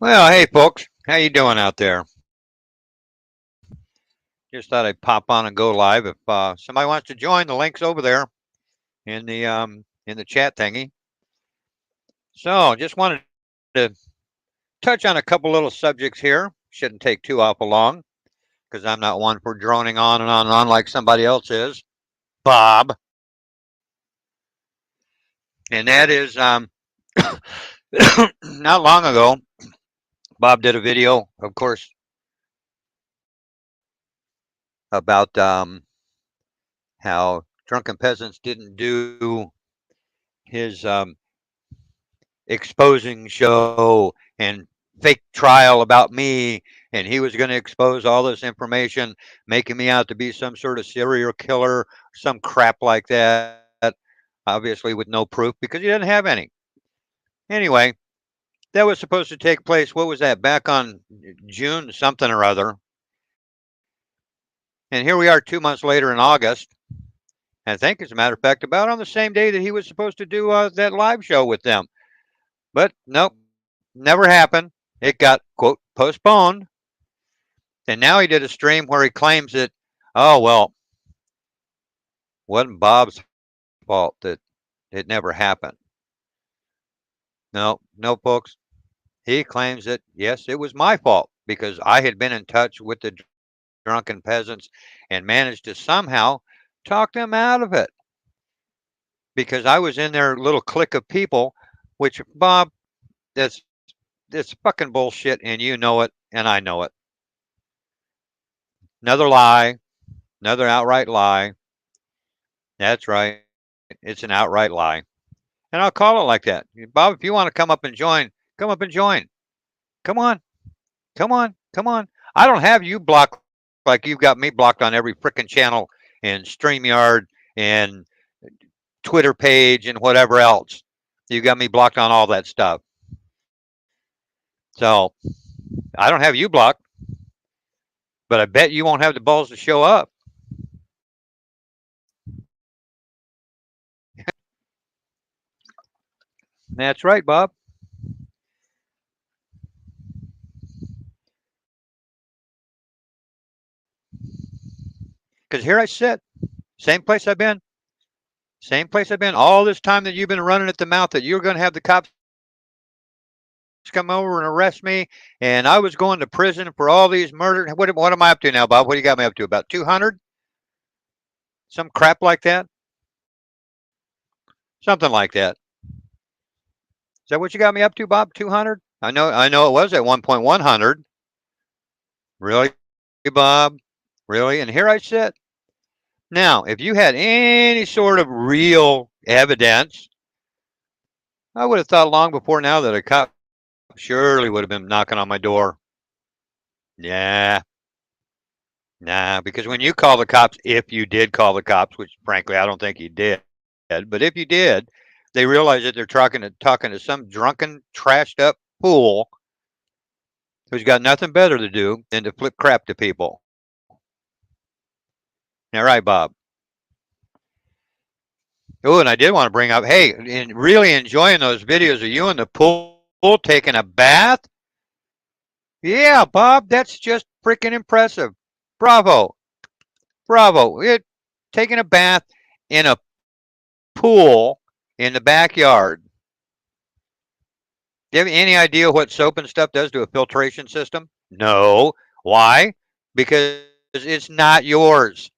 Well, hey folks, how you doing out there? Just thought I'd pop on and go live. If somebody wants to join, the link's over there in the chat thingy. So, just wanted to touch on a couple little subjects here. Shouldn't take too awful long because I'm not one for droning on and on and on like somebody else is. Bob, and that is not long ago. Bob did a video, of course, about how drunken peasants didn't do his exposing show and fake trial about me, and he was going to expose all this information, making me out to be some sort of serial killer, some crap like that. Obviously, with no proof because he didn't have any. Anyway, that was supposed to take place. What was that? Back on June something or other. And here we are 2 months later in August. I think, as a matter of fact, about on the same day that he was supposed to do that live show with them. But nope, never happened. It got, quote, postponed. And now he did a stream where he claims that, oh, well, wasn't Bob's fault that it never happened. No, folks. He claims that, yes, it was my fault because I had been in touch with the drunken peasants and managed to somehow talk them out of it because I was in their little clique of people, which, Bob, that's fucking bullshit, and you know it, and I know it. Another lie, another outright lie. That's right. It's an outright lie. And I'll call it like that. Bob, if you want to come up and join, come up and join. Come on. Come on. Come on. I don't have you blocked like you've got me blocked on every frickin' channel and StreamYard and Twitter page and whatever else. You got me blocked on all that stuff. So I don't have you blocked, but I bet you won't have the balls to show up. That's right, Bob. Because here I sit, same place I've been, same place I've been all this time that you've been running at the mouth that you're going to have the cops come over and arrest me, and I was going to prison for all these murders. What am I up to now, Bob? What do you got me up to? About 200? Some crap like that? Something like that. Is that what you got me up to, Bob? 200? I know it was at 1.100. Really, Bob? Really? And here I sit. Now, if you had any sort of real evidence, I would have thought long before now that a cop surely would have been knocking on my door. Yeah, nah, because when you call the cops, if you did call the cops, which frankly I don't think you did, but if you did, they realize that they're talking to some drunken, trashed up fool who's got nothing better to do than to flip crap to people. Now, right, Bob? Oh, and I did want to bring up, hey, and really enjoying those videos of you in the pool taking a bath. Yeah, Bob, that's just freaking impressive. Bravo, bravo. Taking a bath in a pool in the backyard. Do you have any idea what soap and stuff does to a filtration system? No. Why? Because it's not yours.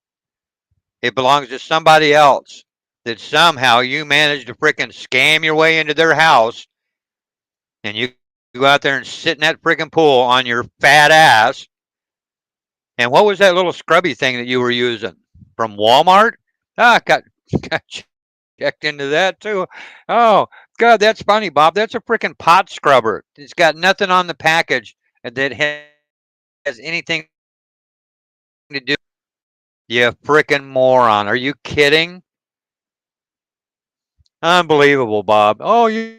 It belongs to somebody else that somehow you managed to frickin' scam your way into their house and you go out there and sit in that frickin' pool on your fat ass. And what was that little scrubby thing that you were using? From Walmart? Ah, got checked into that too. Oh, God, that's funny, Bob. That's a freaking pot scrubber. It's got nothing on the package that has anything to do. You frickin' moron. Are you kidding? Unbelievable, Bob. Oh, yeah,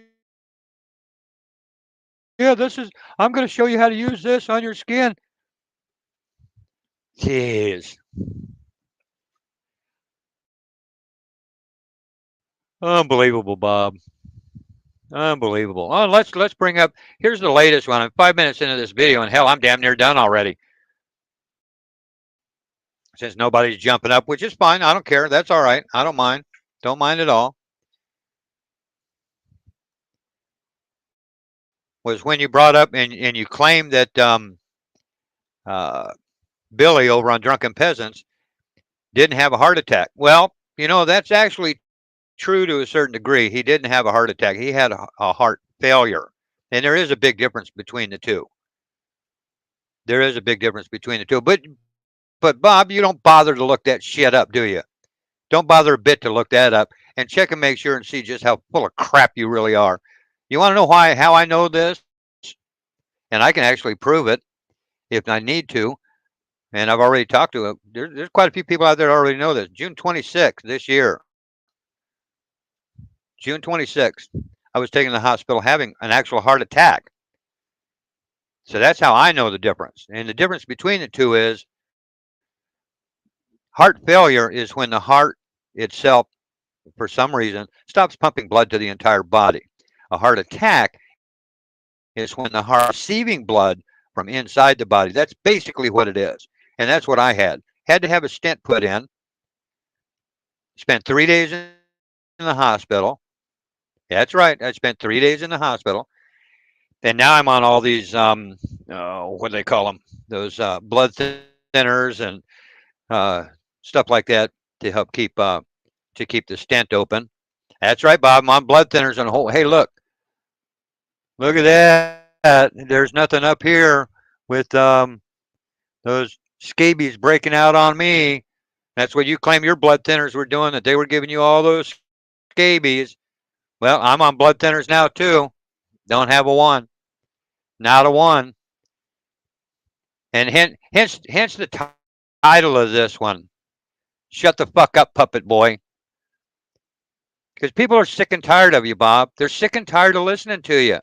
I'm going to show you how to use this on your skin. Jeez. Unbelievable, Bob. Unbelievable. Oh, let's bring up. Here's the latest one. I'm 5 minutes into this video, and hell, I'm damn near done already. Since nobody's jumping up, which is fine. I don't care. That's all right. I don't mind. Don't mind at all. Was when you brought up and you claimed that uh, Billy over on Drunken Peasants didn't have a heart attack. Well, that's actually true to a certain degree. He didn't have a heart attack. He had a heart failure. And there is a big difference between the two. There is a big difference between the two. But Bob, you don't bother to look that shit up, do you? Don't bother a bit to look that up and check and make sure and see just how full of crap you really are. You want to know how I know this? And I can actually prove it if I need to. And I've already talked to it. There's quite a few people out there that already know this. June 26th this year, June 26th, I was taken to the hospital having an actual heart attack. So that's how I know the difference. And the difference between the two is heart failure is when the heart itself, for some reason, stops pumping blood to the entire body. A heart attack is when the heart is receiving blood from inside the body. That's basically what it is. And that's what I had. Had to have a stent put in. Spent 3 days in the hospital. That's right. I spent 3 days in the hospital. And now I'm on all these, what do they call them? Those blood thinners and stuff like that to help keep the stent open. That's right, Bob. I'm on blood thinners and a whole. Hey, look at that. There's nothing up here with those scabies breaking out on me. That's what you claim your blood thinners were doing. That they were giving you all those scabies. Well, I'm on blood thinners now too. Don't have a one. Not a one. And hence the title of this one. Shut the fuck up, puppet boy. Because people are sick and tired of you, Bob. They're sick and tired of listening to you.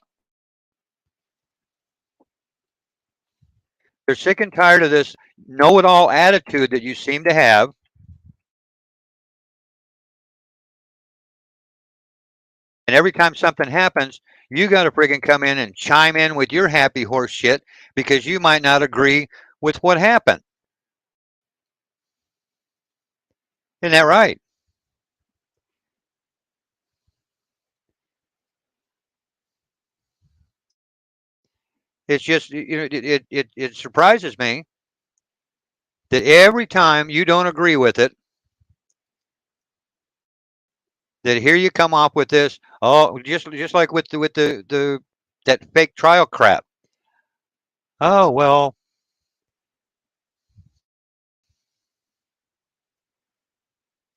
They're sick and tired of this know it all attitude that you seem to have. And every time something happens, you got to friggin' come in and chime in with your happy horse shit because you might not agree with what happened. Isn't that right? It's just it surprises me that every time you don't agree with it, that here you come off with this. Oh, just like with the that fake trial crap. Oh well,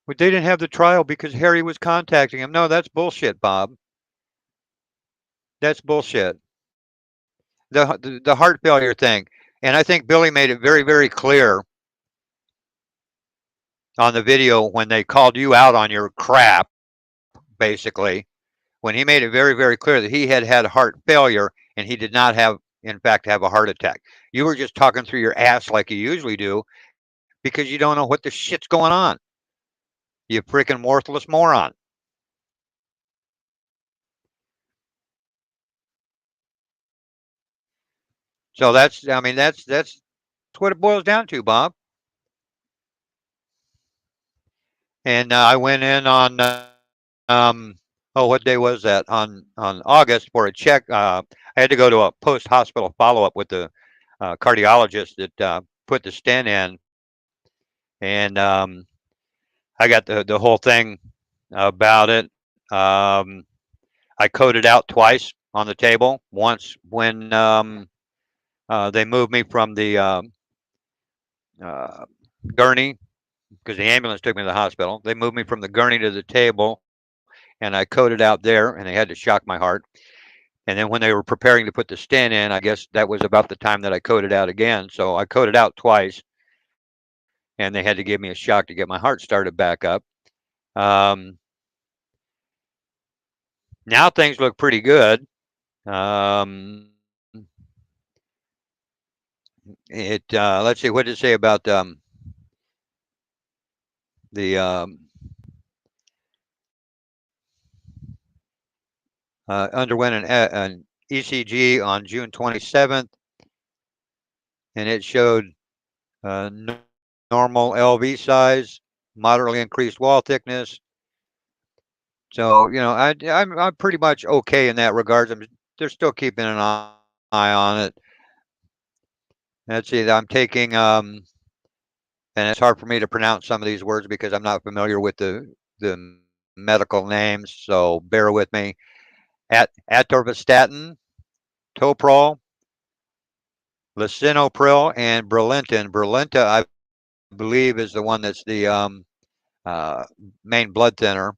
but they didn't have the trial because Harry was contacting him. No, that's bullshit, Bob. That's bullshit. The heart failure thing, and I think Billy made it very very clear on the video when they called you out on your crap, basically, when he made it very very clear that he had had heart failure and he did not have, in fact, have a heart attack. You were just talking through your ass like you usually do because you don't know what the shit's going on. You freaking worthless moron. So that's, I mean, that's what it boils down to, Bob. And I went in on, oh, what day was that? On August for a check. I had to go to a post hospital follow up with the cardiologist that put the stent in, and I got the whole thing about it. I coded out twice on the table. Once when they moved me from the uh, gurney because the ambulance took me to the hospital. They moved me from the gurney to the table, and I coded out there, and they had to shock my heart. And then when they were preparing to put the stent in, I guess that was about the time that I coded out again. So I coded out twice, and they had to give me a shock to get my heart started back up. Um, Now things look pretty good. Um, let's see, what did it say about the underwent an ECG on June 27th, and it showed normal LV size, moderately increased wall thickness. So I'm pretty much okay in that regards. They're still keeping an eye on it. Let's see. I'm taking and it's hard for me to pronounce some of these words because I'm not familiar with the medical names. So bear with me. Atorvastatin, Toprol, Lisinopril, and Brilinta. Brilinta, I believe, is the one that's the uh, main blood thinner,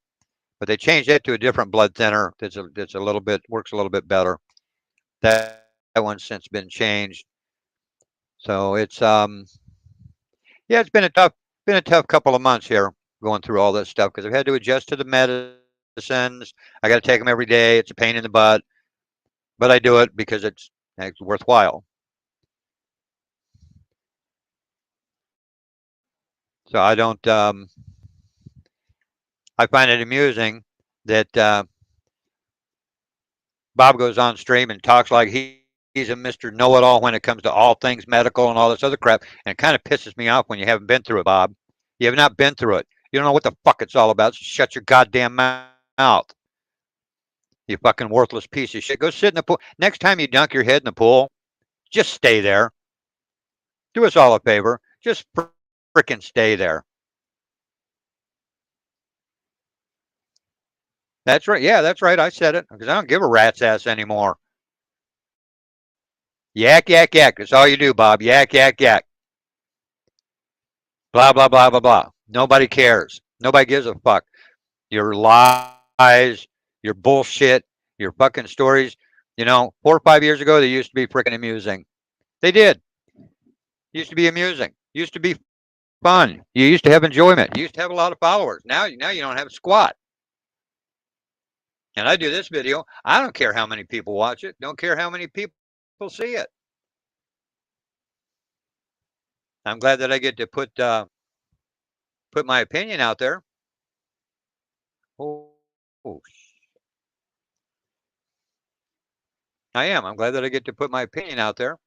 but they changed it to a different blood thinner that's a little bit works a little bit better. That one's since been changed. So yeah, it's been a tough couple of months here going through all this stuff because I've had to adjust to the medicines. I got to take them every day. It's a pain in the butt, but I do it because it's worthwhile. So I find it amusing that Bob goes on stream and talks like he's a Mr. Know-it-all when it comes to all things medical and all this other crap, and it kind of pisses me off when you haven't been through it, Bob. You have not been through it. You don't know what the fuck it's all about. So shut your goddamn mouth. You fucking worthless piece of shit. Go sit in the pool. Next time you dunk your head in the pool, just stay there. Do us all a favor. Just frickin' stay there. That's right. Yeah, that's right. I said it because I don't give a rat's ass anymore. Yak, yak, yak. That's all you do, Bob. Yak, yak, yak. Blah, blah, blah, blah, blah. Nobody cares. Nobody gives a fuck. Your lies, your bullshit, your fucking stories. 4 or 5 years ago, they used to be freaking amusing. They did. Used to be amusing. Used to be fun. You used to have enjoyment. You used to have a lot of followers. Now you don't have squat. And I do this video. I don't care how many people watch it. Don't care how many people see it. I'm glad that I get to put my opinion out there. Oh, I am. I'm glad that I get to put my opinion out there.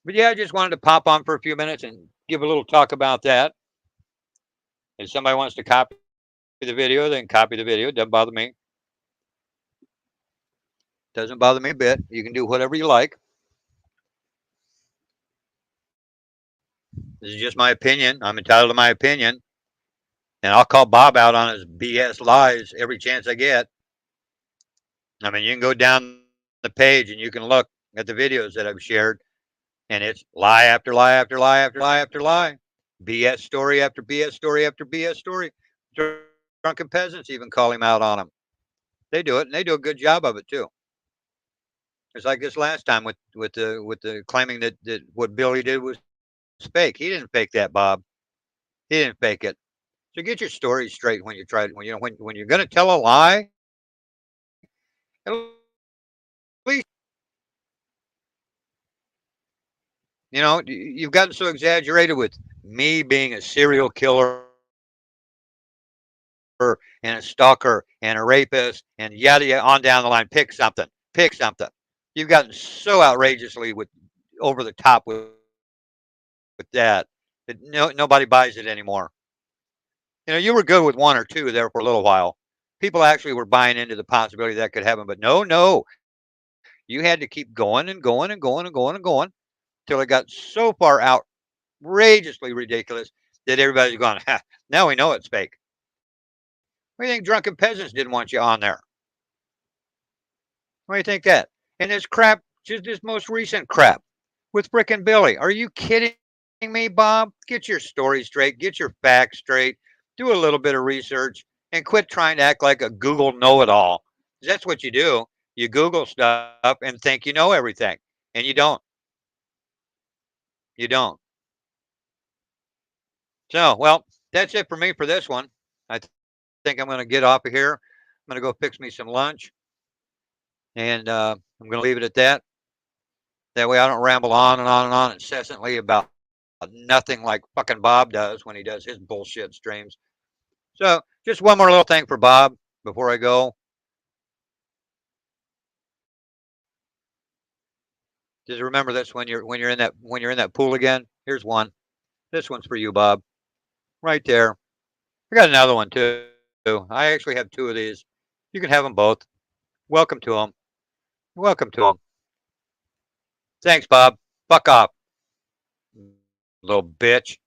But yeah, I just wanted to pop on for a few minutes and give a little talk about that. If somebody wants to copy the video, then copy the video. It doesn't bother me. Doesn't bother me a bit. You can do whatever you like. This is just my opinion. I'm entitled to my opinion. And I'll call Bob out on his BS lies every chance I get. I mean, you can go down the page and you can look at the videos that I've shared, and it's lie after lie after lie after lie after lie. BS story after BS story after BS story. Drunken peasants even call him out on them. They do it, and they do a good job of it too. It's like this last time with the claiming that what Billy did was fake. He didn't fake that, Bob. He didn't fake it. So get your story straight when you try when you're going to tell a lie. At least tell the truth. You've gotten so exaggerated with me being a serial killer and a stalker and a rapist and yada yada on down the line. Pick something. Pick something. You've gotten so outrageously over the top with that that nobody buys it anymore. You were good with one or two there for a little while. People actually were buying into the possibility that could happen, but no. You had to keep going and going and going and going and going and going till it got so far outrageously ridiculous that everybody's going, ha, now we know it's fake. What do you think drunken peasants didn't want you on there? What do you think that? And this crap, just this most recent crap with frickin' Billy. Are you kidding me, Bob? Get your story straight, get your facts straight, do a little bit of research, and quit trying to act like a Google know-it-all. That's what you do. You Google stuff and think you know everything, and you don't. You don't. So, well, that's it for me for this one. I think I'm going to get off of here. I'm going to go fix me some lunch, and I'm going to leave it at that. That way I don't ramble on and on and on incessantly about nothing like fucking Bob does when he does his bullshit streams. So just one more little thing for Bob before I go. Just remember this when you're in that pool again. Here's one. This one's for you, Bob. Right there. I got another one too. I actually have two of these. You can have them both. Welcome to them. Welcome to them. Thanks, Bob. Fuck off, little bitch.